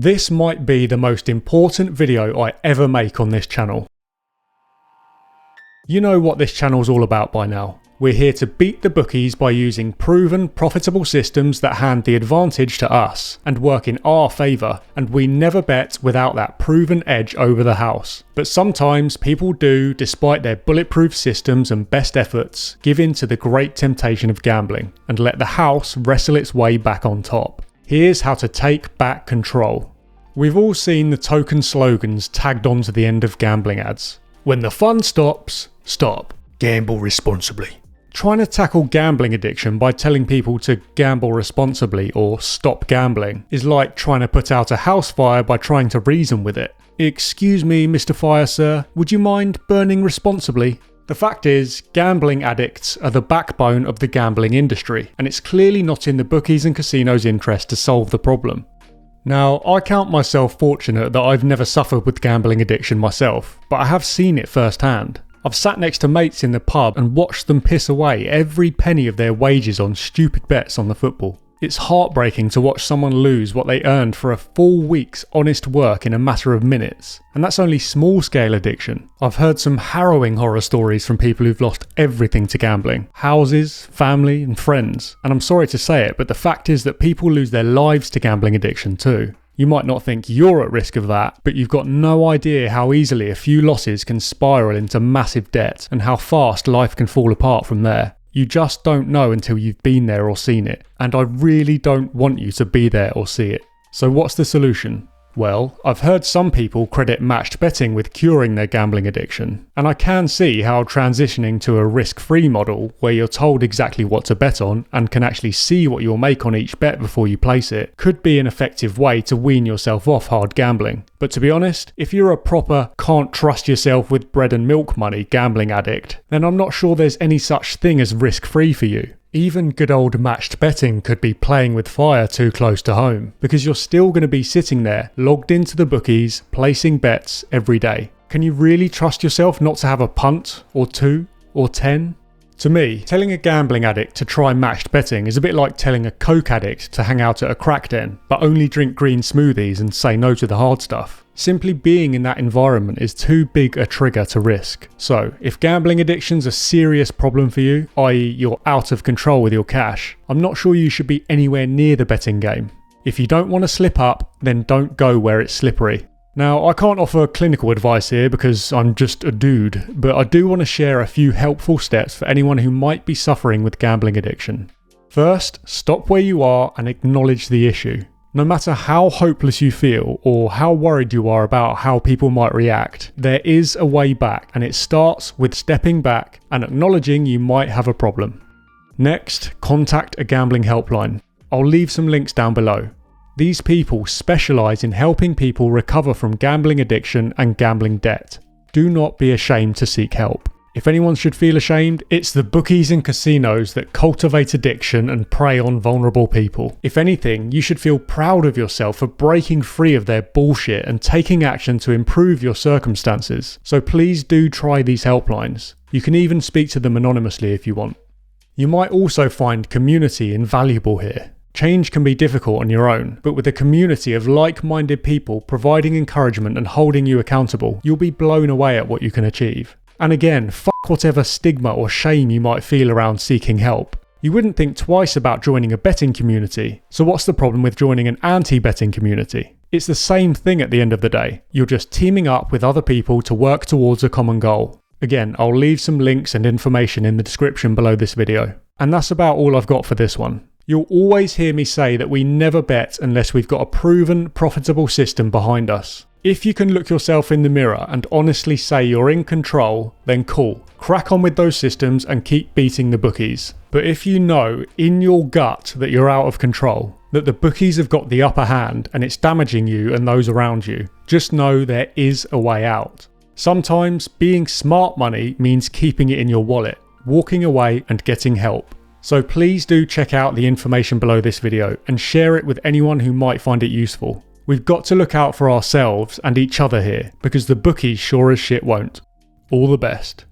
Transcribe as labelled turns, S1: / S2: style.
S1: This might be the most important video I ever make on this channel. You know what this channel's all about by now. We're here to beat the bookies by using proven, profitable systems that hand the advantage to us and work in our favour, and we never bet without that proven edge over the house. But sometimes people do, despite their bulletproof systems and best efforts, give in to the great temptation of gambling and let the house wrestle its way back on top. Here's how to take back control. We've all seen the token slogans tagged onto the end of gambling ads. When the fun stops, stop. Gamble responsibly. Trying to tackle gambling addiction by telling people to gamble responsibly or stop gambling is like trying to put out a house fire by trying to reason with it. Excuse me, Mr. Fire Sir, would you mind burning responsibly? The fact is, gambling addicts are the backbone of the gambling industry, and it's clearly not in the bookies and casinos' interest to solve the problem. Now, I count myself fortunate that I've never suffered with gambling addiction myself, but I have seen it firsthand. I've sat next to mates in the pub and watched them piss away every penny of their wages on stupid bets on the football. It's heartbreaking to watch someone lose what they earned for a full week's honest work in a matter of minutes. And that's only small scale addiction. I've heard some harrowing horror stories from people who've lost everything to gambling. Houses, family and friends. And I'm sorry to say it, but the fact is that people lose their lives to gambling addiction too. You might not think you're at risk of that, but you've got no idea how easily a few losses can spiral into massive debt and how fast life can fall apart from there. You just don't know until you've been there or seen it, and I really don't want you to be there or see it. So what's the solution? Well, I've heard some people credit matched betting with curing their gambling addiction, and I can see how transitioning to a risk-free model where you're told exactly what to bet on and can actually see what you'll make on each bet before you place it could be an effective way to wean yourself off hard gambling. But to be honest, if you're a proper can't trust yourself with bread and milk money gambling addict, then I'm not sure there's any such thing as risk-free for you. Even good old matched betting could be playing with fire too close to home, because you're still going to be sitting there, logged into the bookies, placing bets every day. Can you really trust yourself not to have a punt, or 2, or 10? To me, telling a gambling addict to try matched betting is a bit like telling a coke addict to hang out at a crack den, but only drink green smoothies and say no to the hard stuff. Simply being in that environment is too big a trigger to risk. So, if gambling addiction's a serious problem for you, i.e. you're out of control with your cash, I'm not sure you should be anywhere near the betting game. If you don't want to slip up, then don't go where it's slippery. Now, I can't offer clinical advice here because I'm just a dude, but I do want to share a few helpful steps for anyone who might be suffering with gambling addiction. First, stop where you are and acknowledge the issue. No matter how hopeless you feel or how worried you are about how people might react, there is a way back, and it starts with stepping back and acknowledging you might have a problem. Next, contact a gambling helpline. I'll leave some links down below. These people specialise in helping people recover from gambling addiction and gambling debt. Do not be ashamed to seek help. If anyone should feel ashamed, it's the bookies and casinos that cultivate addiction and prey on vulnerable people. If anything, you should feel proud of yourself for breaking free of their bullshit and taking action to improve your circumstances. So please do try these helplines. You can even speak to them anonymously if you want. You might also find community invaluable here. Change can be difficult on your own, but with a community of like-minded people providing encouragement and holding you accountable, you'll be blown away at what you can achieve. And again, fuck whatever stigma or shame you might feel around seeking help. You wouldn't think twice about joining a betting community, so what's the problem with joining an anti-betting community? It's the same thing at the end of the day. You're just teaming up with other people to work towards a common goal. Again, I'll leave some links and information in the description below this video. And that's about all I've got for this one. You'll always hear me say that we never bet unless we've got a proven, profitable system behind us. If you can look yourself in the mirror and honestly say you're in control, then cool. Crack on with those systems and keep beating the bookies. But if you know in your gut that you're out of control, that the bookies have got the upper hand and it's damaging you and those around you, just know there is a way out. Sometimes being smart money means keeping it in your wallet, walking away and getting help. So please do check out the information below this video and share it with anyone who might find it useful. We've got to look out for ourselves and each other here, because the bookies sure as shit won't. All the best.